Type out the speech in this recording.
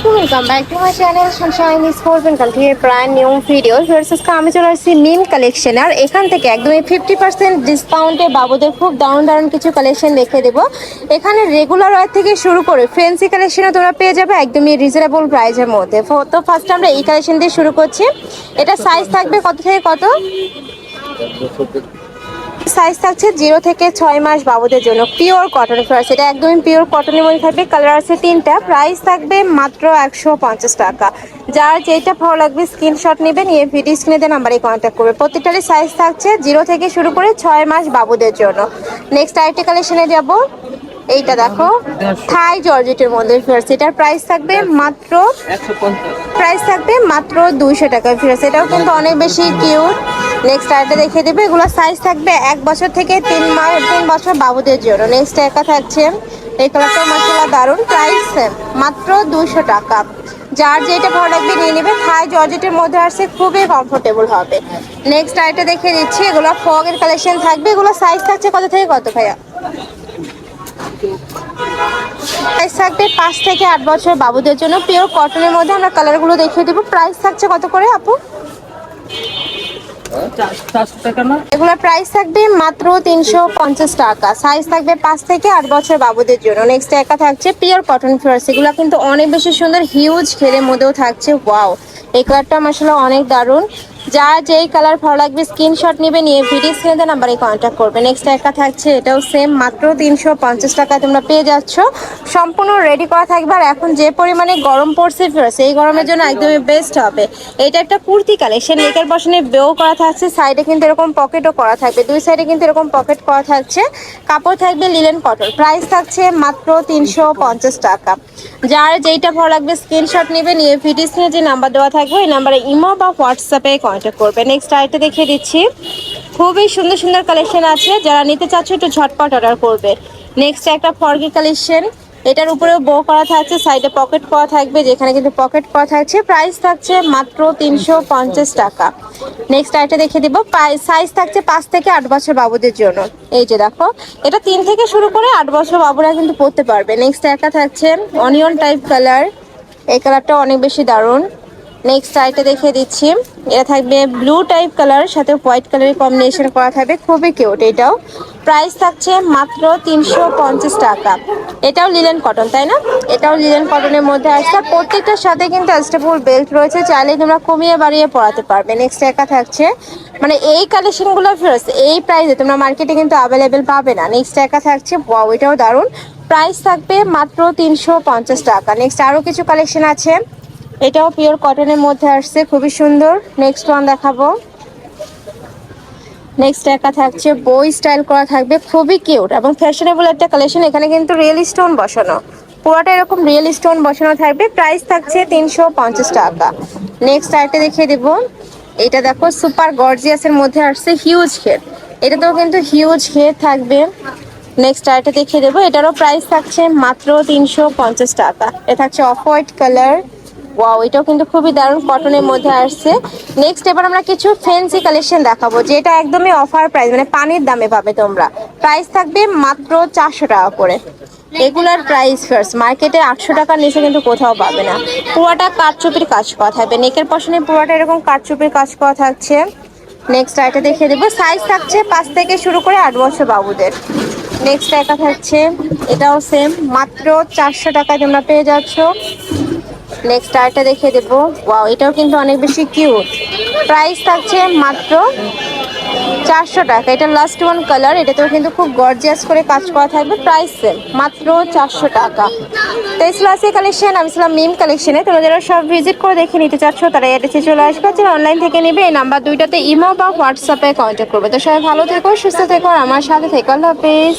Welcome back to my channel sunshine sports and country brand new video. আজকে আমি চলে আসছি মিম কালেকশন, আর এখান থেকে একদমই 50% ডিসকাউন্টে বাবুদের খুব দারুণ দারুণ কিছু কালেকশন দেখে দেবো। এখানে রেগুলার ওয়ার থেকে শুরু করে ফ্যান্সি কালেকশনও তোমরা পেয়ে যাবে একদমই রিজনেবল প্রাইসের মধ্যে। তো ফার্স্ট আমরা এই কালেকশন দিয়ে শুরু করছি। এটা সাইজ থাকবে কত থেকে কত? সাইজ থাকছে 0 থেকে 6 মাস বাবুদের জন্য, পিওর কটন ফ্লাওয়ার্স। এটা একদমই পিওর কটনের মধ্যে থাকবে, কালার আছে 3টা। প্রাইস থাকবে মাত্র 150 টাকা। যার যেটা ভালো লাগবে স্ক্রিনশট নেবে, নিয়ে ভিডিও স্ক্রিনে দেওয়া নাম্বারে কন্ট্যাক্ট করবে। প্রত্যেকটারই সাইজ থাকছে 0 থেকে শুরু করে 6 মাস বাবুদের জন্য। নেক্সট আরেকটা কালেকশনে যাব। এইটা দেখো, থাই জর্জেটের মধ্যে ফ্লাওয়ার্স। এটার প্রাইস থাকবে মাত্র 200 টাকা ফ্লাওয়ার্স। এটাও কিন্তু অনেক বেশি কিউট। নেক্সট আরেকটা দেখিয়ে দেবে, এগুলো সাইজ থাকবে 1 বছর থেকে 3 বছর বাবুদের জন্য। নেক্সট একটা থাকছে, এই কালারটা মাশাআল্লাহ দারুণ। প্রাইস মাত্র 200 টাকা। যার যেটা ভালো লাগবে নিয়ে নেবে। থাই জর্জেটের মধ্যে আসছে, খুবই কমফোর্টেবল হবে। নেক্সট আরেকটা দেখিয়ে দিচ্ছি, এগুলো ফগের কালেকশন থাকবে। এগুলো সাইজ থাকছে কত থেকে কত ভাইয়া? প্রাইস থাকবে 5 থেকে 8 বছর বাবুদের জন্য, পিওর কটনের মধ্যে। আমরা কালারগুলো দেখিয়ে দেবো। প্রাইস থাকছে কত করে আপু? এগুলোর প্রাইস থাকবে মাত্র 350 টাকা। সাইজ থাকবে 5 থেকে 8 বছর বাবুদের জন্য। নেক্সট একা থাকছে পিওর কটন ফ্লাওয়ার্স। এগুলো কিন্তু অনেক বেশি সুন্দর, হিউজ ঘেরের মধ্যেও থাকছে। ওয়াও, এই কালারটা মাশাআল্লাহ অনেক দারুণ। যার যেই কালার ভালো লাগবে স্ক্রিনশট নেবে, নিয়ে ভিডিও স্ক্রিনে দেওয়া নাম্বারে কন্ট্যাক্ট করবে। নেক্সট একটা থাকছে, এটাও সেম মাত্র 350 টাকা তোমরা পেয়ে যাচ্ছ। সম্পূর্ণ রেডি করা থাকবে। আর এখন যে পরিমাণে গরম পড়ছে ফিরোজ, এই গরমের জন্য একদমই বেস্ট হবে। এটা একটা কুর্তি কালেকশন, নেকের বসনে বেও করা থাকছে, সাইডে কিন্তু এরকম পকেটও করা থাকবে, দুই সাইডে কিন্তু এরকম পকেট করা থাকছে। কাপড় থাকবে লিলেন কটন। প্রাইস থাকছে মাত্র 350 টাকা। যার যেইটা ভালো লাগবে স্ক্রিনশট নেবে, নিয়ে ভিডিও স্ক্রিনে যে নাম্বার দেওয়া থাকবে ওই নাম্বারে ইমো বা হোয়াটসঅ্যাপে কন্ট্যাক্ট করবে। নেক্সট আরেকটা দেখিয়ে দিচ্ছি, খুবই সুন্দর সুন্দর কালেকশন আছে। যারা নিতে চাচ্ছ একটু ঝটপট অর্ডার করবে। নেক্সট একটা ফর্গি কালেকশন, এটার উপরেও বো করা থাকছে, সাইডে পকেট করা থাকবে, যেখানে কিন্তু পকেট করা থাকছে। প্রাইস থাকছে মাত্র 350 টাকা। নেক্সট আরেকটা দেখিয়ে দিব, সাইজ থাকছে 5 থেকে 8 বছর বাবুদের জন্য। এই যে দেখো, এটা 3 থেকে শুরু করে 8 বছর বাবুরা কিন্তু পরতে পারবে। নেক্সট একটা থাকছে অনিয়ন টাইপ কালার, এই কালারটা অনেক বেশি দারুণ। নেক্সট সাইডে দেখিয়ে দিচ্ছি, এটা থাকবে ব্লু টাইপ কালার, সাথে হোয়াইট কালারের কম্বিনেশন করা থাকবে, খুবই কিউট। এটাও প্রাইস থাকছে মাত্র 350 টাকা। এটাও লিলেন কটন, তাই না? এটাও লিলেন কটনের মধ্যে আসছে। প্রত্যেকটার সাথে কিন্তু অ্যাডজাস্টেবল বেল্ট রয়েছে, চাইলে তোমরা কমিয়ে বাড়িয়ে পরাতে পারবে। নেক্সট একা থাকছে, মানে এই কালেকশনগুলো ফেরত এই প্রাইসে তোমরা মার্কেটে কিন্তু অ্যাভেলেবেল পাবে না। নেক্সট একা থাকছে, ওয়াও এটাও দারুণ। প্রাইস থাকবে মাত্র 350 টাকা। নেক্সট আরও কিছু কালেকশন আছে, এটাও পিওর কটনের মধ্যে আসছে, খুবই সুন্দর। নেক্সট ওয়ান দেখাবো। নেক্সট একা থাকছে, বই স্টাইল করা থাকবে, খুবই কিউট এবং ফ্যাশনেবল একটা কালেকশন। এখানে কিন্তু রিয়েল স্টোন বসানো, পুরোটা এরকম রিয়েল স্টোন বসানো থাকবে। প্রাইস থাকছে 350 টাকা। নেক্সট আরেকটা দেখিয়ে দেবো, এটা দেখো সুপার গর্জিয়াসের মধ্যে আসছে, হিউজ ঘের। এটাতেও কিন্তু হিউজ ঘের থাকবে। নেক্সট আরেকটা দেখিয়ে দেবো, এটারও প্রাইস থাকছে মাত্র 350 টাকা। এটা থাকছে অফ হোয়াইট কালার। ওয়াও, এটাও কিন্তু খুবই দারুণ, কটনের মধ্যে আসছে। নেক্সট এবার আমরা কিছু ফ্যান্সি কালেকশন দেখাবো, যেটা একদমই অফার প্রাইস, মানে পানির দামে পাবে তোমরা। প্রাইস থাকবে মাত্র 400 টাকা করে। এগুলার প্রাইস ফার্স্ট মার্কেটে 800 টাকার নিচে কিন্তু কোথাও পাবে না। পুরোটা কাঠচুপির কাজ করা থাকবে, নেকের পশনে পুরোটা এরকম কাঠচুপির কাজ করা থাকছে। নেক্সট এটা দেখিয়ে দেবো, সাইজ থাকছে 5 থেকে শুরু করে 8 বছর বাবুদের। নেক্সট একা থাকছে, এটাও সেম মাত্র 400 টাকায় তোমরা পেয়ে যাচ্ছ। নেক্সট আরেকটা দেখিয়ে দেবো, ওয়াও এটাও কিন্তু অনেক বেশি কিউট। প্রাইস থাকছে মাত্র 400 টাকা। এটা লাস্ট ওয়ান কালার, এটাতেও কিন্তু খুব গর্জিয়াস করে কাজ করা থাকবে। প্রাইস সেম মাত্র 400 টাকা। তো এই ছিল আজকে কালেকশন। আমি ছিলাম মিম কালেকশনে। তোমরা যারা সব ভিজিট করে দেখে নিতে চাচ্ছ তারা এড্রেসে চলে আসবে, যারা অনলাইন থেকে নেবে এই নাম্বার দুইটাতে ইমো বা হোয়াটসঅ্যাপে কন্ট্যাক্ট করবে। তো সবাই ভালো থেকো, সুস্থ থেকো, আর আমার সাথে থেকো। আল্লাহ হাফেজ।